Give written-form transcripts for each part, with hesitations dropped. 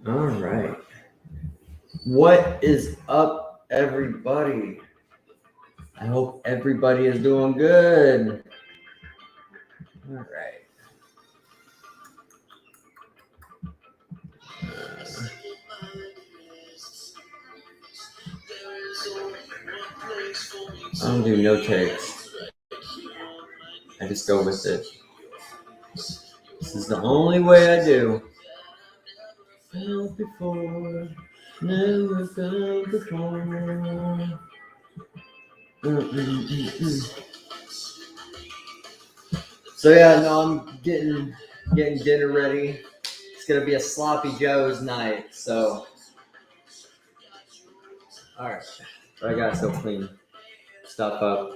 All right. What is up, everybody? I hope everybody is doing good. All right. I don't do no takes. I just go with it. This is the only way I do. Felt before, never felt before. So yeah, no, I'm getting dinner ready. It's gonna be a sloppy Joe's night. So, all right, but I gotta still clean stuff up.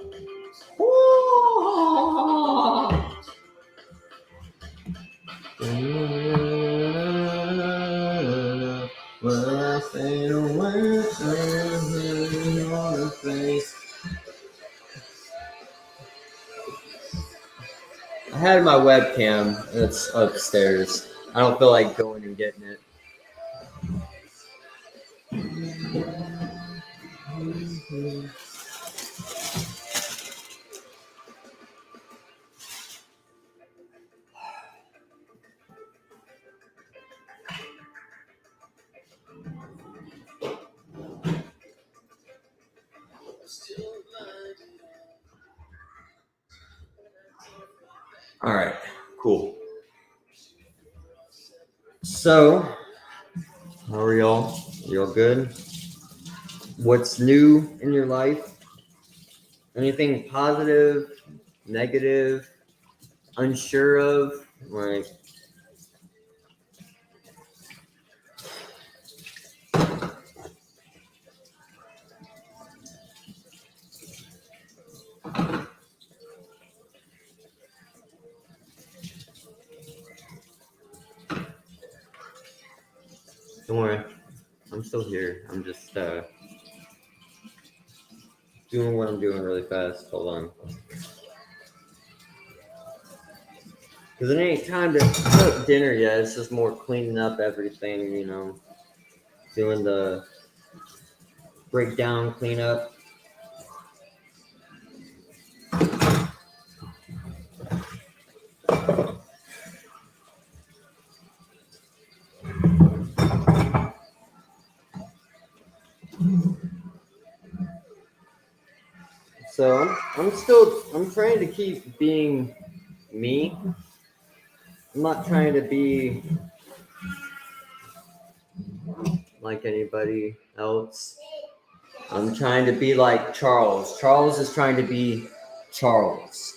I had my webcam. It's upstairs. I don't feel like going and getting it. All right, cool. So, how are y'all? Y'all good? What's new in your life? Anything positive, negative, unsure of? Like, don't worry, I'm still here. I'm just doing what I'm doing really fast. Hold on. Because it ain't time to cook dinner yet. It's just more cleaning up everything, doing the breakdown, cleanup. So I'm trying to keep being me. I'm not trying to be like anybody else. I'm trying to be like Charles. Charles is trying to be Charles.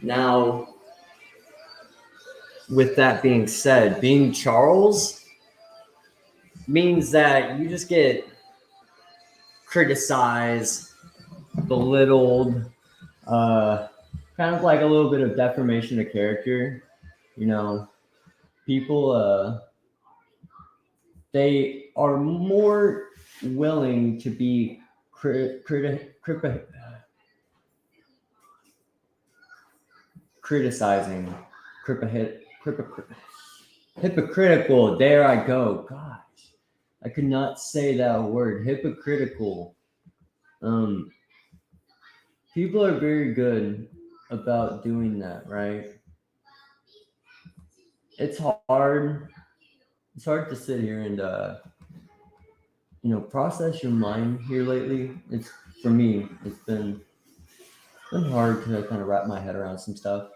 Now, with that being said, being Charles means that you just get criticized, belittled, kind of like a little bit of deformation of character. You know, people, they are more willing to be criticizing, hypocritical. There I go. Gosh, I could not say that word. Hypocritical. Um, People are very good about doing that, right? It's hard. It's hard to sit here and process your mind here lately. It's for me. It's been hard to kind of wrap my head around some stuff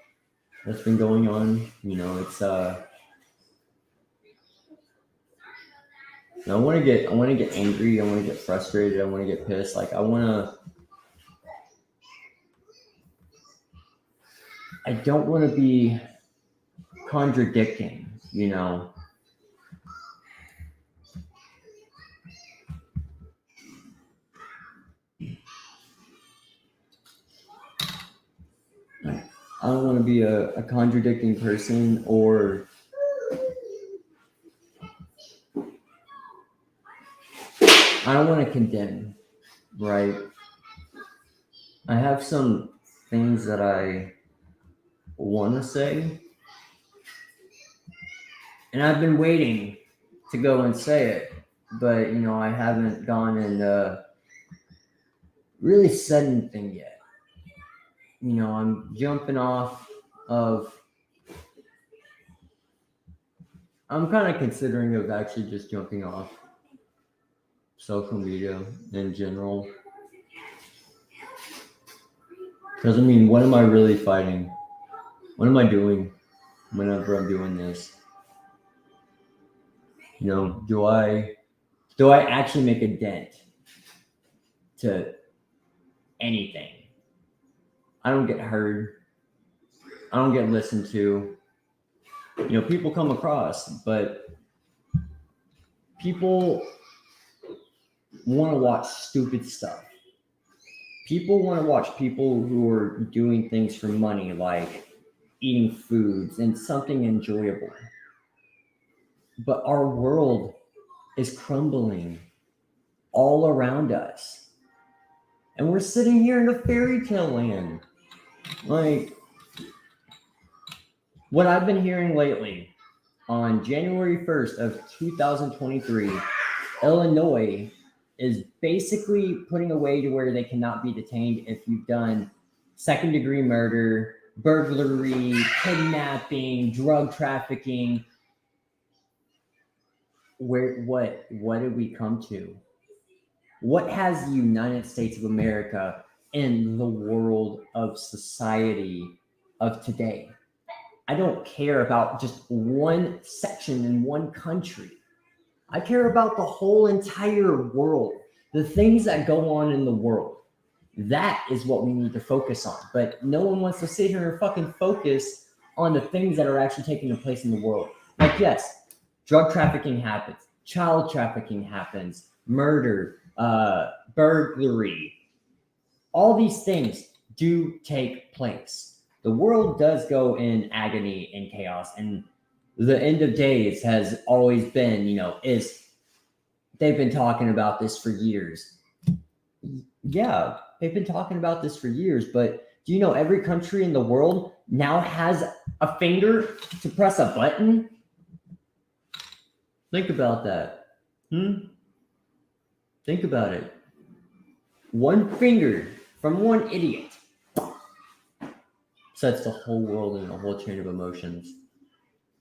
that's been going on. It's I want to get angry. I want to get frustrated. I want to get pissed. Like I don't want to be contradicting. I don't want to be a contradicting person, or I don't want to condemn, right? I have some things that I want to say, And I've been waiting to go and say it, but I haven't gone and really said anything yet. I'm jumping off of. I'm kind of considering of actually just jumping off social media in general. Because what am I really fighting? What am I doing whenever I'm doing this? Do I actually make a dent to anything? I don't get heard. I don't get listened to. People come across, but people want to watch stupid stuff. People want to watch people who are doing things for money, like eating foods and something enjoyable. But our world is crumbling all around us. And we're sitting here in a fairy tale land. Like, what I've been hearing lately, on January 1st of 2023, Illinois is basically putting away to where they cannot be detained if you've done second-degree murder, burglary, kidnapping, drug trafficking. What did we come to? What has the United States of America in the world of society of today? I don't care about just one section in one country. I care about the whole entire world, the things that go on in the world. That is what we need to focus on. But no one wants to sit here and fucking focus on the things that are actually taking place in the world. Like, yes, drug trafficking happens, child trafficking happens, murder, burglary. All these things do take place. The world does go in agony and chaos, and the end of days has always been, they've been talking about this for years. Yeah, they've been talking about this for years, but do you know every country in the world now has a finger to press a button? Think about that. Think about it. One finger from one idiot sets the whole world in a whole chain of emotions.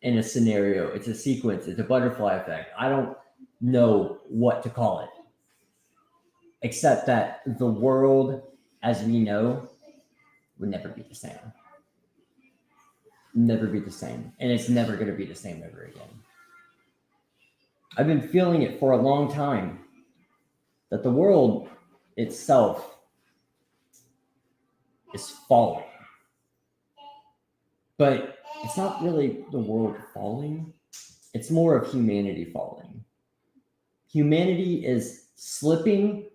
In a scenario, it's a sequence, it's a butterfly effect. I don't know what to call it, except that the world as we know would never be the same. Never be the same. And it's never going to be the same ever again. I've been feeling it for a long time that the world itself is falling. But it's not really the world falling. It's more of humanity falling. Humanity is slipping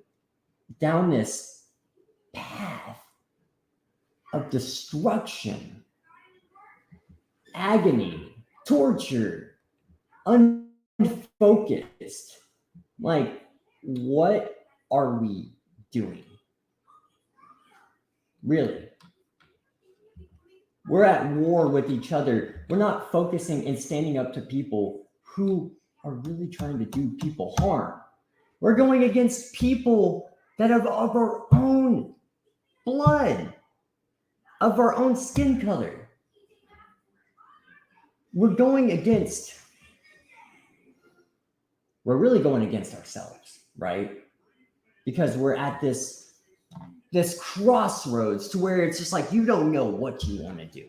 down this path of destruction, agony, torture, unfocused. Like, what are we doing? Really? We're at war with each other. We're not focusing and standing up to people who are really trying to do people harm. We're going against people that are of our own blood, of our own skin color. We're really going against ourselves, right? Because we're at this crossroads to where it's just like you don't know what you want to do.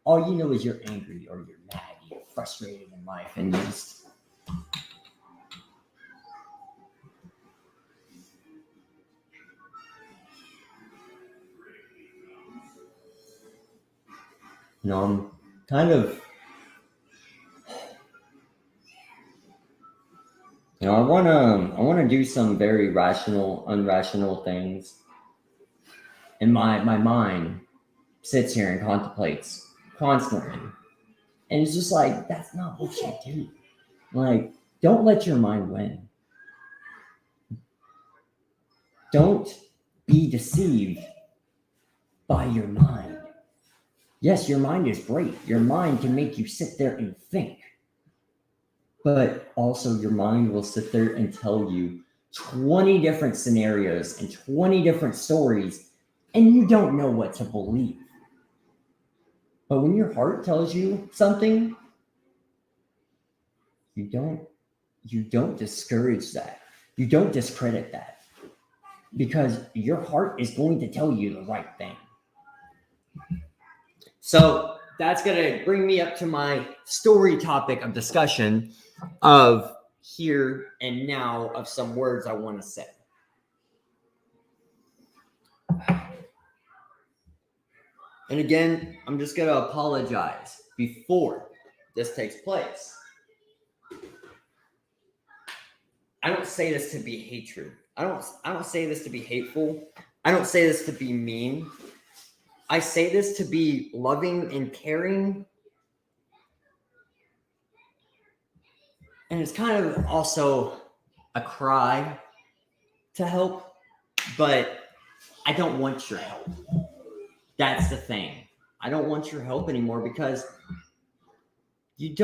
All you know is you're angry or you're mad, you're frustrated in life, and you just I'm kind of I wanna do some very irrational things. And my mind sits here and contemplates constantly. And it's just like, that's not what you do. Like, don't let your mind win. Don't be deceived by your mind. Yes, your mind is great. Your mind can make you sit there and think. But also your mind will sit there and tell you 20 different scenarios and 20 different stories, and you don't know what to believe. But when your heart tells you something, you don't discourage that. You don't discredit that, because your heart is going to tell you the right thing. So that's going to bring me up to my story topic of discussion of here and now, of some words I want to say. And again, I'm just going to apologize before this takes place. I don't say this to be hatred. I don't say this to be hateful. I don't say this to be mean. I say this to be loving and caring. And it's kind of also a cry to help, but I don't want your help. That's the thing. I don't want your help anymore, because you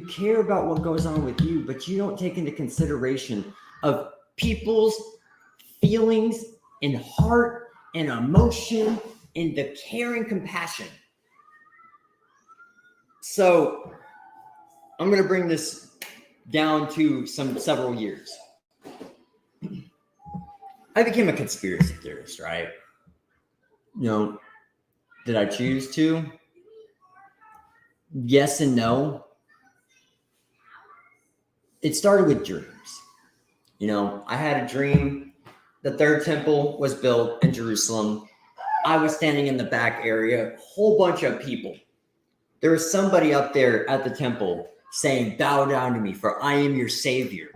care about what goes on with you, but you don't take into consideration of people's feelings and heart and emotion and the care and compassion. So I'm going to bring this down to several years. I became a conspiracy theorist, right? Did I choose to? Yes and no. It started with dreams. I had a dream. The third temple was built in Jerusalem. I was standing in the back area, whole bunch of people. There was somebody up there at the temple saying, "Bow down to me, for I am your savior."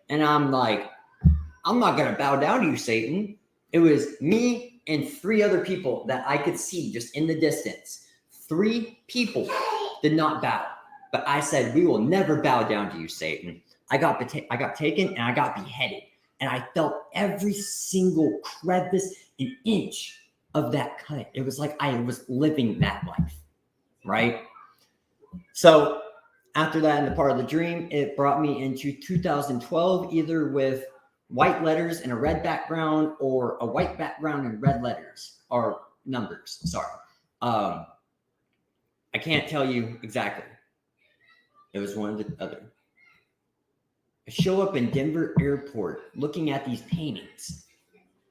And I'm like, I'm not going to bow down to you, Satan. It was me and 3 other people that I could see just in the distance. 3 people did not bow. But I said, "We will never bow down to you, Satan." I got taken and I got beheaded. And I felt every single crevice and inch of that cut. It was like I was living that life, right? So after that, in the part of the dream, it brought me into 2012, either with white letters and a red background, or a white background and red letters, or numbers. Sorry. I can't tell you exactly. It was one or the other. I show up in Denver airport looking at these paintings,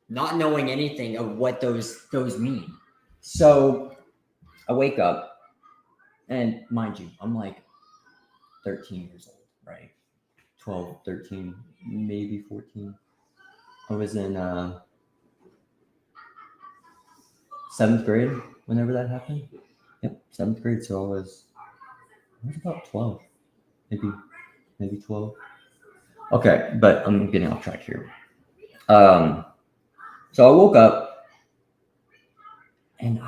not knowing anything of what those mean. So I wake up, and mind you, I'm like 13 years old, right? 12, 13, maybe 14. I was in 7th grade whenever that happened. Yep, 7th grade. So I was about 12, maybe 12. Okay, but I'm getting off track here. So I woke up, and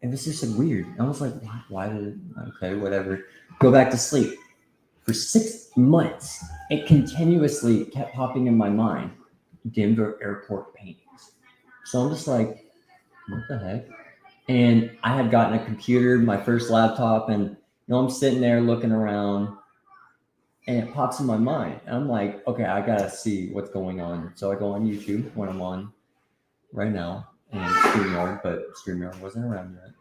it was just weird. I was like, why did okay, whatever. Go back to sleep. For 6 months, it continuously kept popping in my mind, Denver airport paintings. So I'm just like, what the heck? And I had gotten a computer, my first laptop, and I'm sitting there looking around, and it pops in my mind. And I'm like, okay, I gotta see what's going on. So I go on YouTube, when I'm on right now, and StreamYard, but StreamYard wasn't around yet.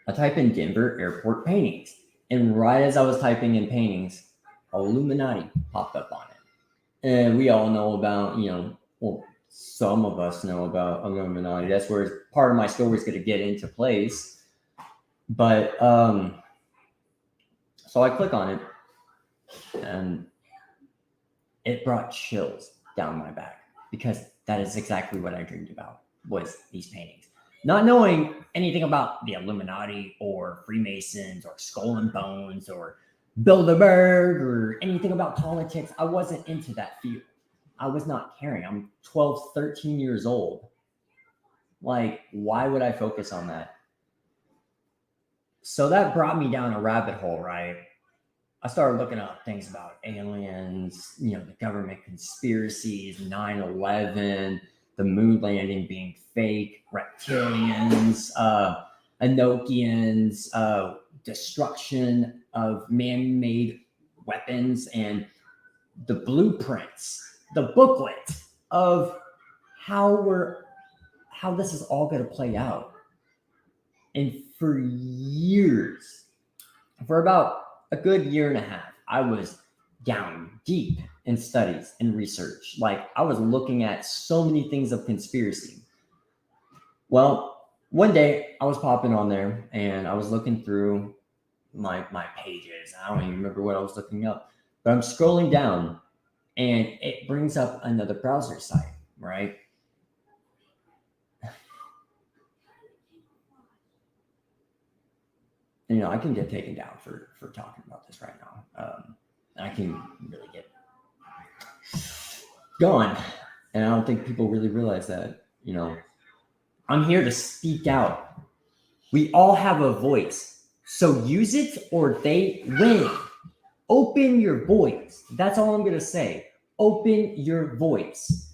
I type in Denver airport paintings, and right as I was typing in paintings, Illuminati popped up on it. And we all know about, well, some of us know about Illuminati. That's where part of my story is going to get into place. But so I click on it, and it brought chills down my back, because that is exactly what I dreamed about, was these paintings. Not knowing anything about the Illuminati or Freemasons or Skull and Bones or Bilderberg or anything about politics. I wasn't into that field. I was not caring. I'm 12, 13 years old. Like, why would I focus on that? So that brought me down a rabbit hole, right? I started looking up things about aliens, the government conspiracies, 9/11, the moon landing being fake, reptilians, Enochians, destruction of man-made weapons and the blueprints, the booklet of how this is all going to play out. And for years, for about a good year and a half, I was down deep in studies and research. Like, I was looking at so many things of conspiracy. Well, one day I was popping on there and I was looking through my pages. I don't even remember what I was looking up, but I'm scrolling down and it brings up another browser site, right? You know, I can get taken down for talking about this right now. I can really get going. And I don't think people really realize that, you know, I'm here to speak out. We all have a voice. So use it or they win. Open your voice. That's all I'm going to say. Open your voice.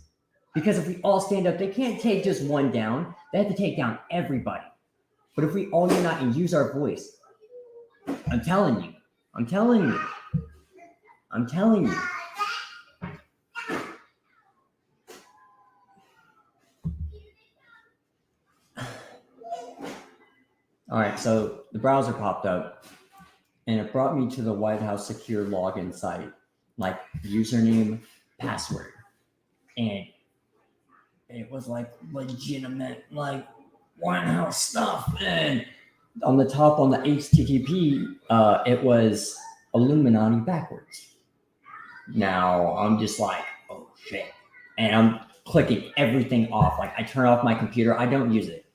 Because if we all stand up, they can't take just one down. They have to take down everybody. But if we all unite and use our voice, I'm telling you. All right, so the browser popped up and it brought me to the White House secure login site, like username, password. And it was like legitimate, like White House stuff. And on the top, on the HTTP, it was Illuminati backwards. Now I'm just like, oh shit. And I'm clicking everything off. Like, I turn off my computer. I don't use it.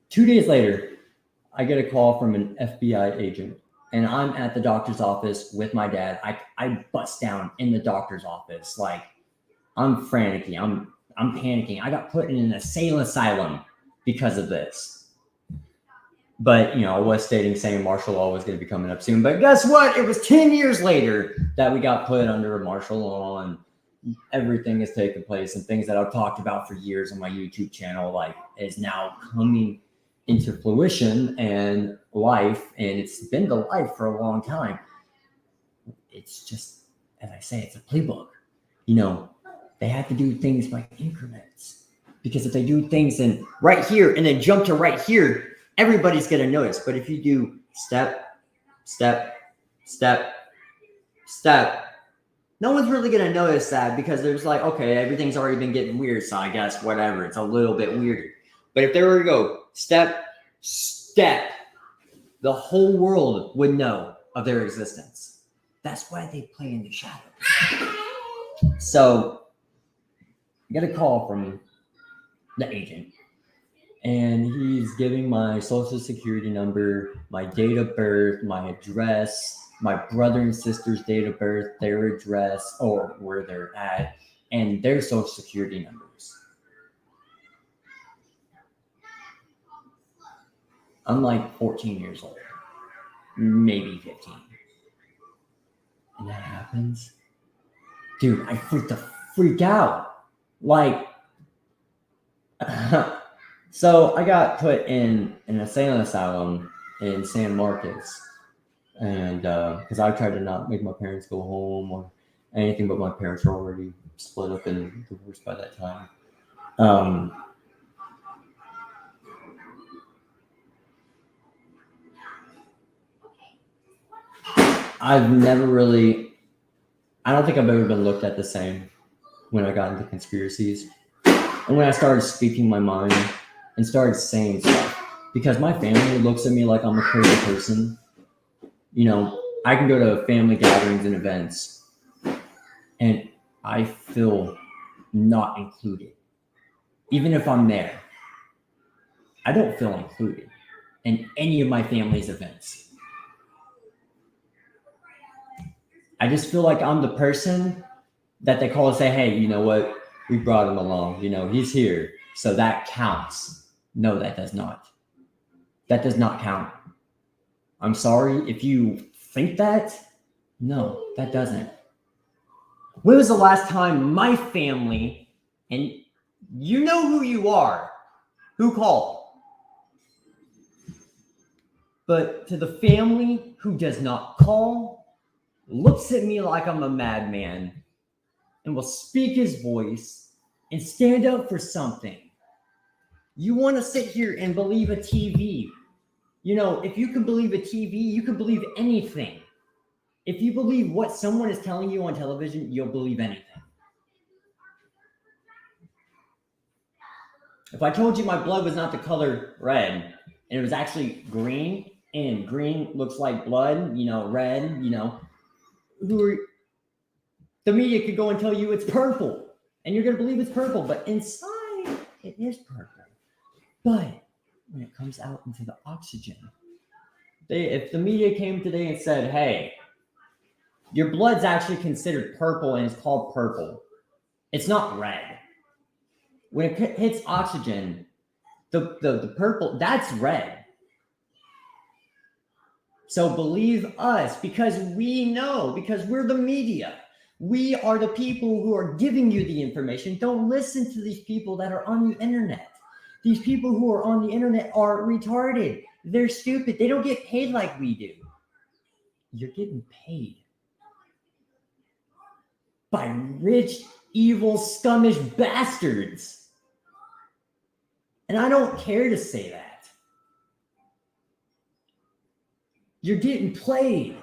2 days later, I get a call from an FBI agent, and I'm at the doctor's office with my dad. I bust down in the doctor's office. Like, I'm frantic. I'm panicking. I got put in an insane asylum because of this. But, you know, I was saying martial law was going to be coming up soon. But guess what? It was 10 years later that we got put under a martial law, and everything has taken place, and things that I've talked about for years on my YouTube channel, like, is now coming into fruition and life. And it's been the life for a long time. It's just, as I say, it's a playbook. You know, they have to do things by increments, because if they do things in right here and then jump to right here, everybody's going to notice. But if you do step, step, step, step, no one's really going to notice that, because there's like, okay, everything's already been getting weird, so I guess whatever, it's a little bit weirder. But if they were to go step, step, the whole world would know of their existence. That's why they play in the shadows. So I get a call from the agent, and he's giving my social security number, my date of birth, my address, my brother and sister's date of birth, their address, or where they're at, and their social security numbers. I'm like 14 years old, maybe 15. And that happens. Dude, I freak out. Like, so I got put in an insane asylum in San Marcos. And because I tried to not make my parents go home or anything, but my parents were already split up and divorced by that time. I don't think I've ever been looked at the same when I got into conspiracies. And when I started speaking my mind and started saying stuff, because my family looks at me like I'm a crazy person. You know, I can go to family gatherings and events, and I feel not included. Even if I'm there, I don't feel included in any of my family's events. I just feel like I'm the person that they call and say, hey, you know what? We brought him along. You know, he's here. So that counts. No, that does not. That does not count. I'm sorry if you think that. No, that doesn't. When was the last time my family, and you know who you are, who called? But to the family who does not call, looks at me like I'm a madman, and will speak his voice and stand up for something. You want to sit here and believe a TV. You know, if you can believe a TV, you can believe anything. If you believe what someone is telling you on television, you'll believe anything. If I told you my blood was not the color red, and it was actually green, and green looks like blood, red, the media could go and tell you it's purple, and you're going to believe it's purple, but inside it is purple. But when it comes out into the oxygen, if the media came today and said, hey, your blood's actually considered purple and it's called purple, it's not red. When it hits oxygen, the purple, that's red. So believe us, because we know, because we're the media. We are the people who are giving you the information. Don't listen to these people that are on the internet. These people who are on the internet are retarded. They're stupid. They don't get paid like we do. You're getting paid by rich, evil, scummish bastards. And I don't care to say that. You're getting played.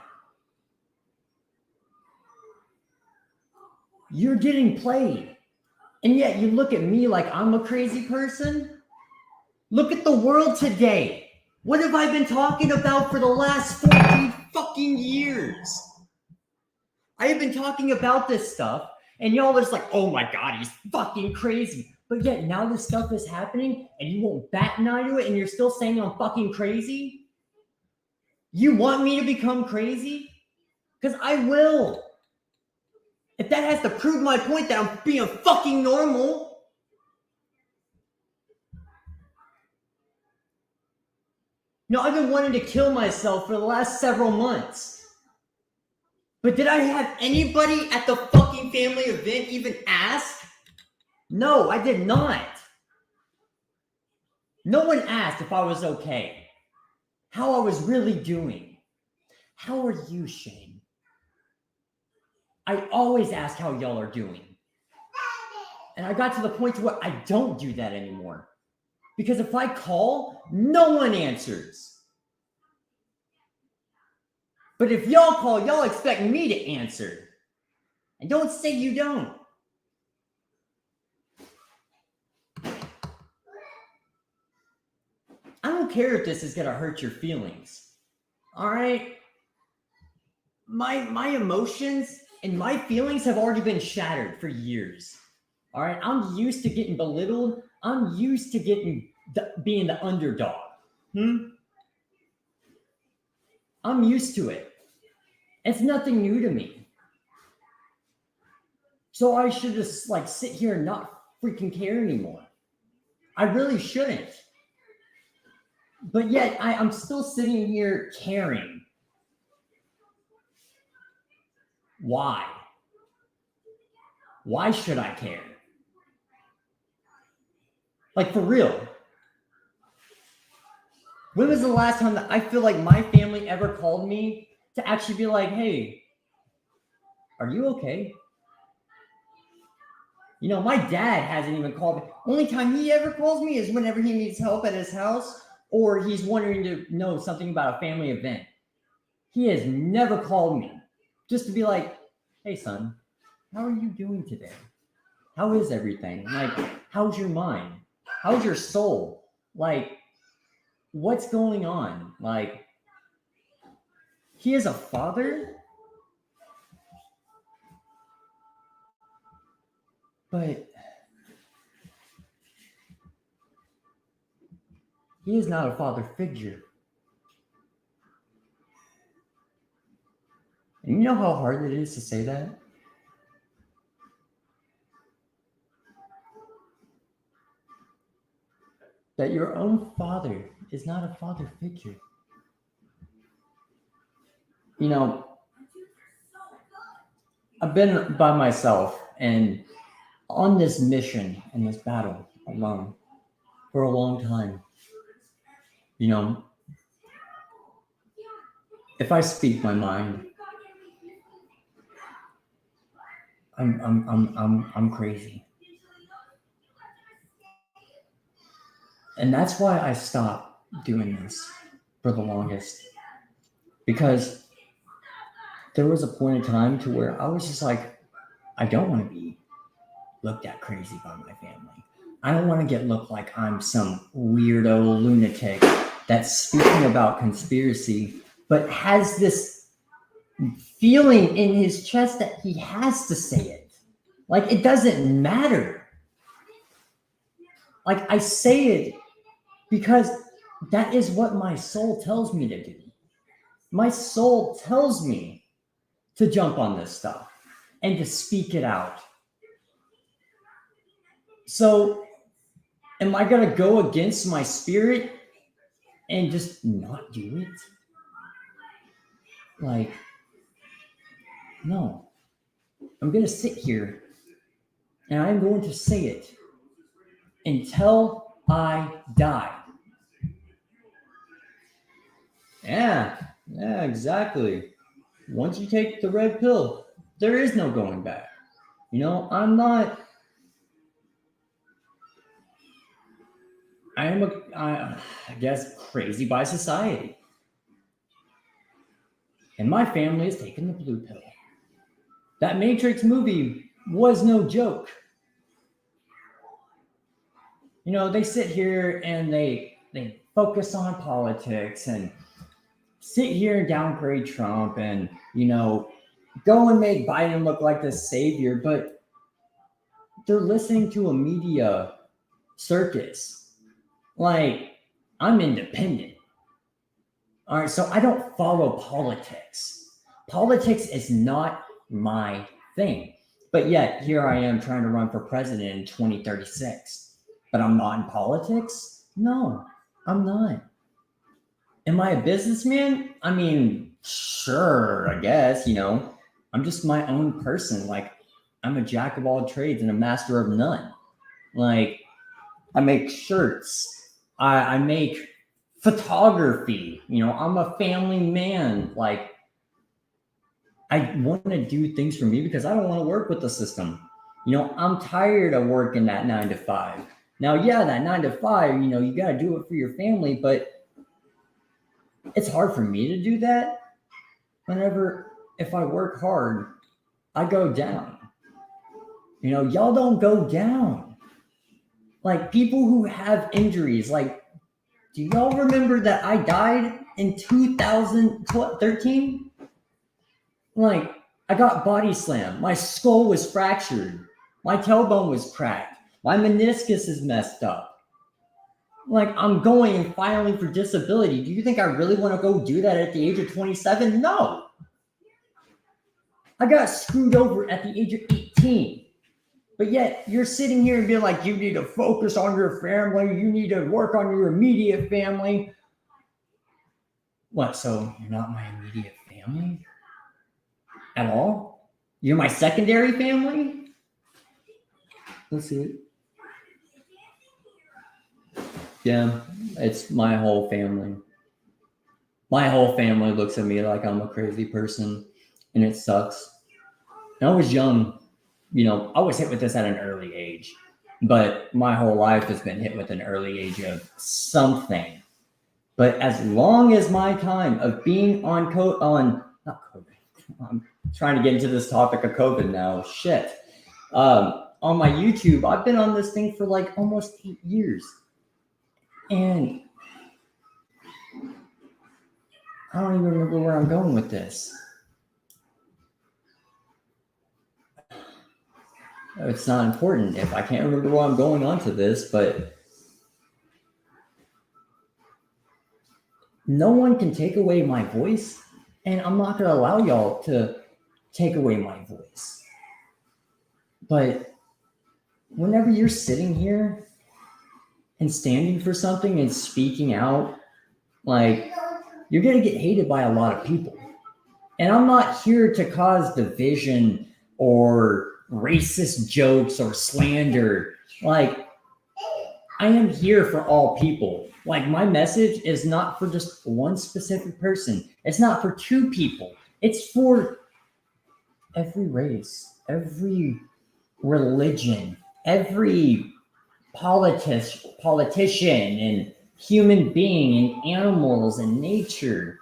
You're getting played. And yet you look at me like I'm a crazy person? Look at the world today. What have I been talking about for the last 14 fucking years? I have been talking about this stuff, and y'all are just like, oh my God, he's fucking crazy. But yet now this stuff is happening, and you won't bat an eye to it, and you're still saying I'm fucking crazy? You want me to become crazy? Because I will. If that has to prove my point that I'm being fucking normal. No, I've been wanting to kill myself for the last several months. But did I have anybody at the fucking family event even ask? No, I did not. No one asked if I was okay, how I was really doing. How are you, Shane? I always ask how y'all are doing. And I got to the point where I don't do that anymore. Because if I call, no one answers. But if y'all call, y'all expect me to answer. And don't say you don't. I don't care if this is going to hurt your feelings. All right? My emotions and my feelings have already been shattered for years. All right? I'm used to getting belittled. I'm used to being the underdog. I'm used to it. It's nothing new to me. So I should just sit here and not freaking care anymore. I really shouldn't. But yet I'm still sitting here caring. Why? Why should I care? For real. When was the last time that I feel like my family ever called me to actually be like, hey, are you okay? My dad hasn't even called me. Only time he ever calls me is whenever he needs help at his house or he's wanting to know something about a family event. He has never called me just to be like, hey, son, how are you doing today? How is everything? How's your mind? How's your soul? What's going on? He is a father, but he is not a father figure. And you know how hard it is to say that? That your own father is not a father figure. I've been by myself and on this mission and this battle alone for a long time. if I speak my mind, I'm crazy. And that's why I stopped doing this for the longest. Because there was a point in time to where I was just like, I don't want to be looked at crazy by my family. I don't want to get looked like I'm some weirdo lunatic that's speaking about conspiracy, but has this feeling in his chest that he has to say it. Like it doesn't matter. Like I say it because that is what my soul tells me to do. My soul tells me to jump on this stuff and to speak it out. So, am I going to go against my spirit and just not do it? Like, no. I'm going to sit here and I'm going to say it until I die. Yeah, exactly. Once you take the red pill, there is no going back. You know, I guess, crazy by society. And my family has taken the blue pill. That Matrix movie was no joke. You know, they sit here and they focus on politics and sit here and downgrade Trump and, you know, go and make Biden look like the savior, but they're listening to a media circus. Like, I'm independent. All right, so I don't follow politics. Politics is not my thing. But yet, here I am trying to run for president in 2036. But I'm not in politics? No, I'm not. Am I a businessman? I mean, sure, I guess, you know. I'm just my own person. Like, I'm a jack of all trades and a master of none. Like, I make shirts. I make photography. You know, I'm a family man. Like, I want to do things for me because I don't want to work with the system. You know, I'm tired of working that 9 to 5. Now, yeah, that 9 to 5, you know, you got to do it for your family, but it's hard for me to do that whenever, if I work hard, I go down. You know, y'all don't go down. Like people who have injuries, like, do y'all remember that I died in 2013? Like, I got body slammed. My skull was fractured. My tailbone was cracked. My meniscus is messed up. Like, I'm going and filing for disability. Do you think I really want to go do that at the age of 27? No. I got screwed over at the age of 18. But yet, you're sitting here and being like, you need to focus on your family. You need to work on your immediate family. What, so you're not my immediate family? At all? You're my secondary family? Let's see it. Yeah, it's my whole family. My whole family looks at me like I'm a crazy person, and it sucks. And I was young, you know, I was hit with this at an early age, but my whole life has been hit with an early age of something. But as long as my time of being not COVID, I'm trying to get into this topic of COVID now. Shit. On my YouTube, I've been on this thing for like almost 8 years. And I don't even remember where I'm going with this. It's not important if I can't remember why I'm going on to this, but no one can take away my voice, and I'm not going to allow y'all to take away my voice. But whenever you're sitting here and standing for something and speaking out, like, you're going to get hated by a lot of people. And I'm not here to cause division or racist jokes or slander. Like, I am here for all people. Like, my message is not for just one specific person. It's not for two people. It's for every race, every religion, every politician and human being and animals and nature.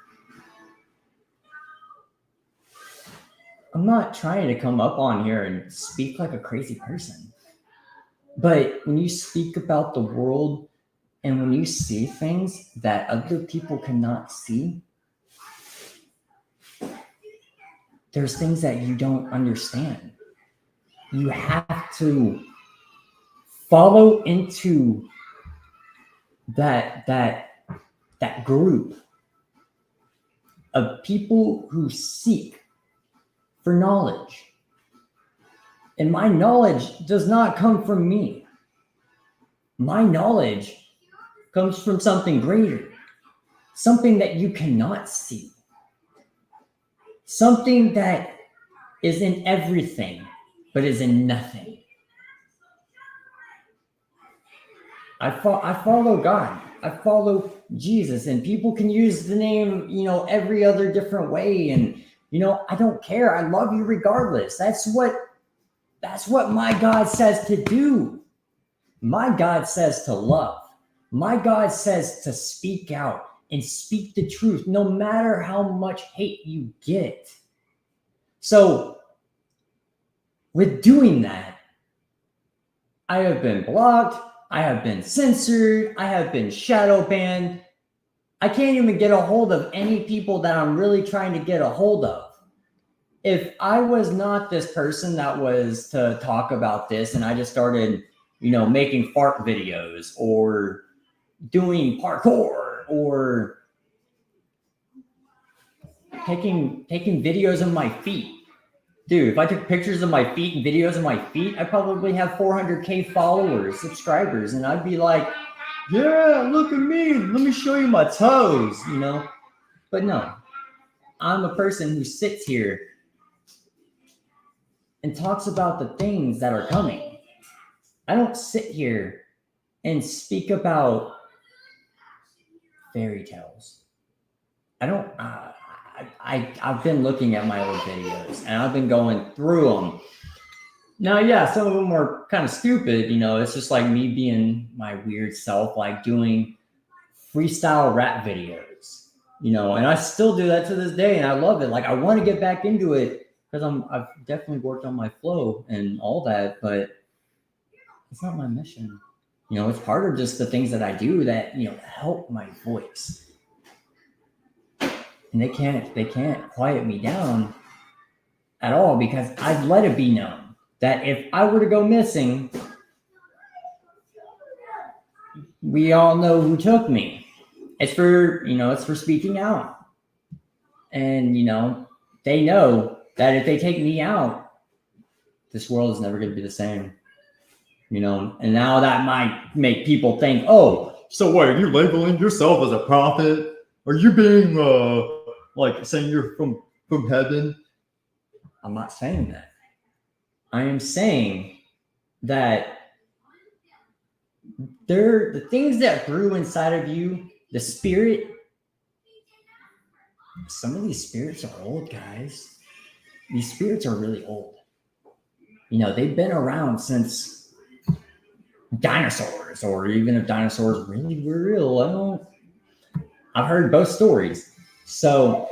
I'm not trying to come up on here and speak like a crazy person. But when you speak about the world and when you see things that other people cannot see, there's things that you don't understand. You have to follow into that group of people who seek for knowledge. And my knowledge does not come from me. My knowledge comes from something greater, something that you cannot see, something that is in everything, but is in nothing. I follow God. I follow Jesus, and people can use the name, every other different way. And, I don't care. I love you regardless. That's what my God says to do. My God says to love. My God says to speak out and speak the truth, no matter how much hate you get. So, with doing that, I have been blocked. I have been censored. I have been shadow banned. I can't even get a hold of any people that I'm really trying to get a hold of. If I was not this person that was to talk about this and I just started, making fart videos or doing parkour or taking videos of my feet. Dude, if I took pictures of my feet and videos of my feet, I'd probably have 400K followers, subscribers, and I'd be like, yeah, look at me. Let me show you my toes, But no, I'm a person who sits here and talks about the things that are coming. I don't sit here and speak about fairy tales. I don't. I've been looking at my old videos and I've been going through them. Now, yeah, some of them are kind of stupid. It's just like me being my weird self, like doing freestyle rap videos. And I still do that to this day, and I love it. Like, I want to get back into it because I've definitely worked on my flow and all that, but it's not my mission. It's part of just the things that I do that help my voice. And they can't quiet me down at all, because I've let it be known that if I were to go missing, we all know who took me. It's for speaking out. And they know that if they take me out, this world is never going to be the same. And now that might make people think, oh, so what, are you labeling yourself as a prophet? Are you being like saying you're from heaven? I'm not saying that. I am saying that the things that grew inside of you, the spirit, some of these spirits are old, guys. These spirits are really old. They've been around since dinosaurs, or even if dinosaurs really were real. I've heard both stories. So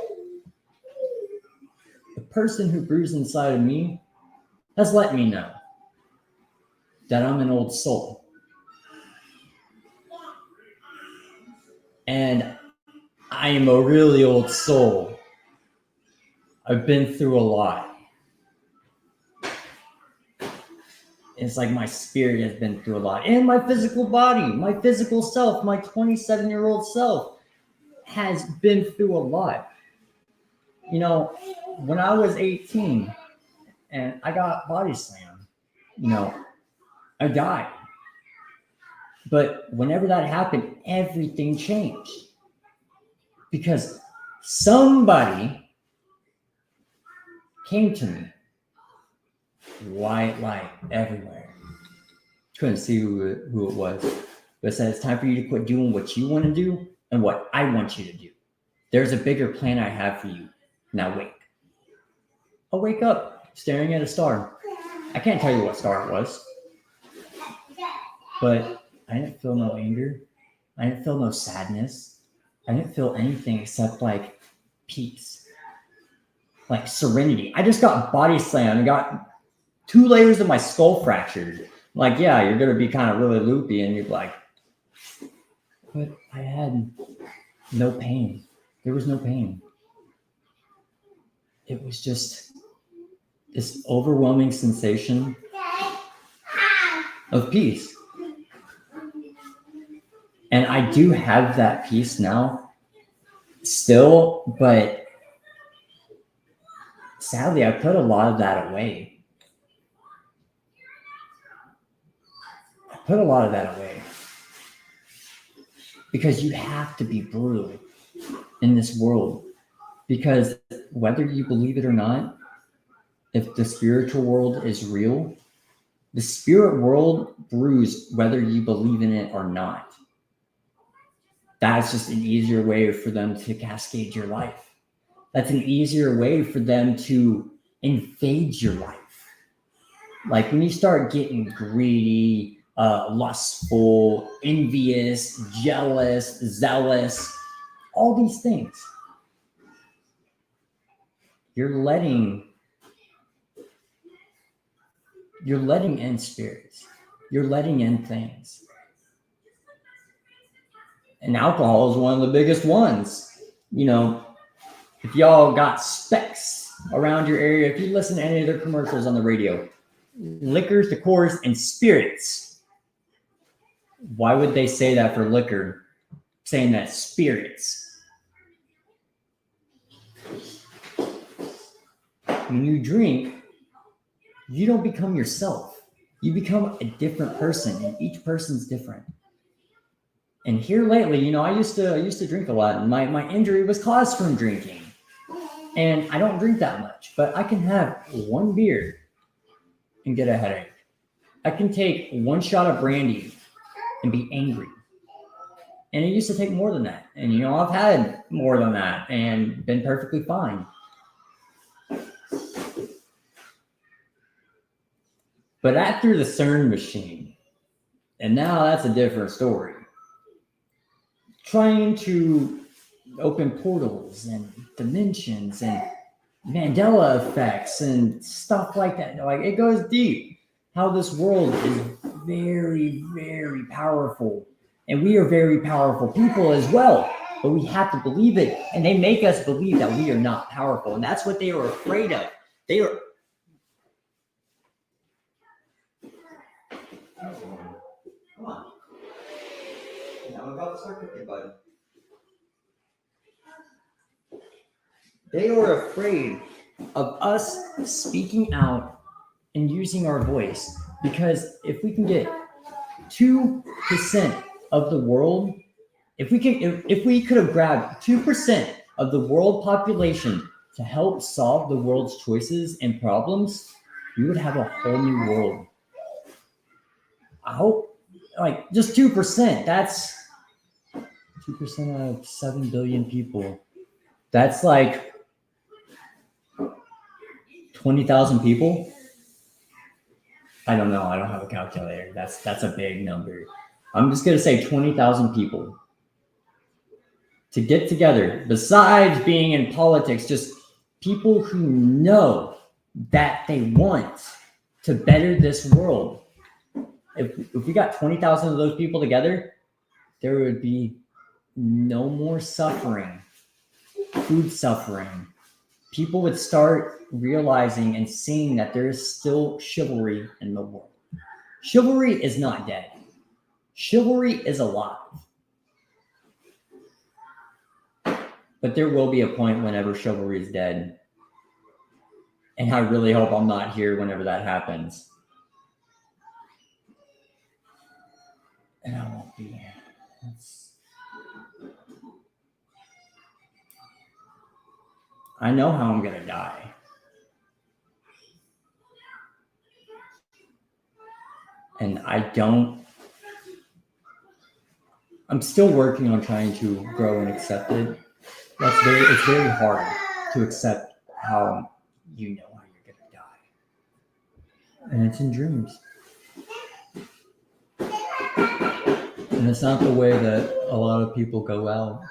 the person who brews inside of me has let me know that I'm an old soul. And I am a really old soul. I've been through a lot. It's like my spirit has been through a lot. And my physical body, my physical self, my 27-year-old self has been through a lot. When I was 18 and I got body slammed, I died. But whenever that happened, everything changed. Because somebody came to me. White light everywhere. Couldn't see who it was. but it said it's time for you to quit doing what you want to do and what I want you to do. There's a bigger plan I have for you. Now wake. I'll wake up staring at a star. I can't tell you what star it was, but I didn't feel no anger. I didn't feel no sadness. I didn't feel anything except like peace, like serenity. I just got body slammed and got 2 layers of my skull fractured. Like, yeah, you're going to be kind of really loopy and you're like, but I had no pain. There was no pain. It was just this overwhelming sensation of peace. And I do have that peace now still, but sadly, I put a lot of that away. Because you have to be brutal in this world. Because whether you believe it or not, if the spiritual world is real, the spirit world brews whether you believe in it or not. That's just an easier way for them to cascade your life. That's an easier way for them to invade your life. Like when you start getting greedy, lustful, envious, jealous, zealous, all these things, you're letting in spirits. You're letting in things. And alcohol is one of the biggest ones. You know, if y'all got specs around your area, if you listen to any of their commercials on the radio, liquors, liqueurs, and spirits. Why would they say that for liquor? Saying that spirits. When you drink, you don't become yourself. You become a different person, and each person's different. And here lately, you know, I used to drink a lot, and my injury was caused from drinking. And I don't drink that much, but I can have 1 beer and get a headache. I can take 1 shot of brandy and be angry. And it used to take more than that. And, you know, I've had more than that and been perfectly fine. But after the CERN machine, and now that's a different story. Trying to open portals and dimensions and Mandela effects and stuff like that. Like, it goes deep. How this world is very, very powerful. And we are very powerful people as well. But we have to believe it. And they make us believe that we are not powerful. And that's what they are afraid of. They are... Come on. Now I'm about to start cooking, bud. They are afraid of us speaking out and using our voice, because if we can get 2% of the world, if we could have grabbed 2% of the world population to help solve the world's choices and problems, we would have a whole new world. I hope, like, just 2%. That's 2% out of 7 billion people. That's like 20,000 people. I don't know. I don't have a calculator. That's a big number. I'm just going to say 20,000 people to get together, besides being in politics, just people who know that they want to better this world. If we got 20,000 of those people together, there would be no more suffering, food suffering. People would start realizing and seeing that there is still chivalry in the world. Chivalry is not dead. Chivalry is alive. But there will be a point whenever chivalry is dead. And I really hope I'm not here whenever that happens. And I won't be. I know how I'm going to die. And I don't I'm still working on trying to grow and accept it. It's very hard to accept how you know how you're gonna die. And it's in dreams. And it's not the way that a lot of people go out.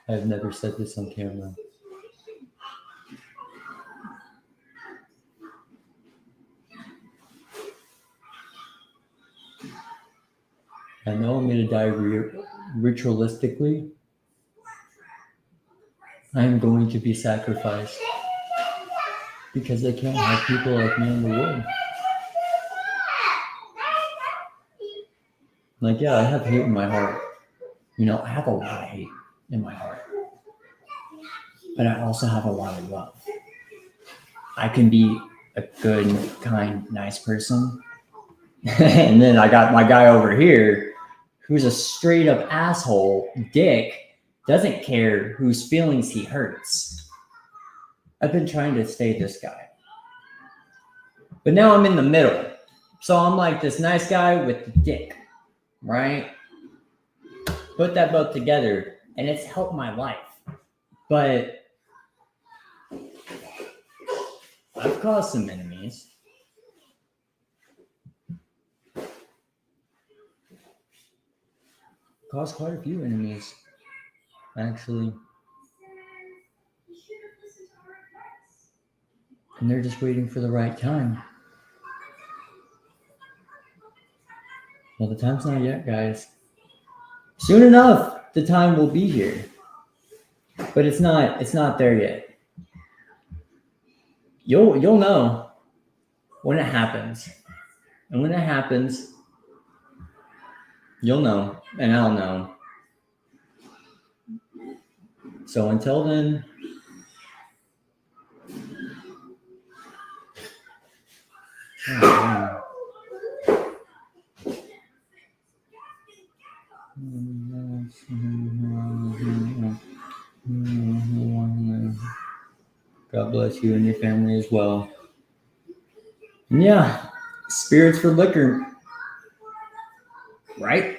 I've never said this on camera. I know I'm going to die ritualistically. I am going to be sacrificed because I can't have people like me in the world. Like, yeah, I have hate in my heart. I have a lot of hate in my heart. But I also have a lot of love. I can be a good, kind, nice person. And then I got my guy over here who's a straight up asshole, dick, doesn't care whose feelings he hurts. I've been trying to stay this guy. But now I'm in the middle. So I'm like this nice guy with the dick, right? Put that both together and it's helped my life. But I've caused some enemies. Caused quite a few enemies, actually. And they're just waiting for the right time. Well, the time's not yet, guys. Soon enough, the time will be here. But it's not there yet. You'll know when it happens. And when it happens, you'll know, and I'll know. So until then, God bless you and your family as well. And yeah, spirits for liquor. Right?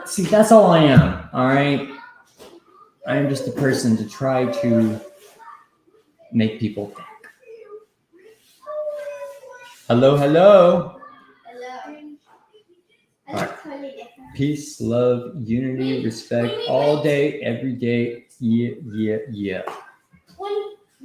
See, that's all I am, all right? I am just a person to try to make people think. Hello. Hello. All right. Peace, love, unity, respect, all day, every day. Yeah.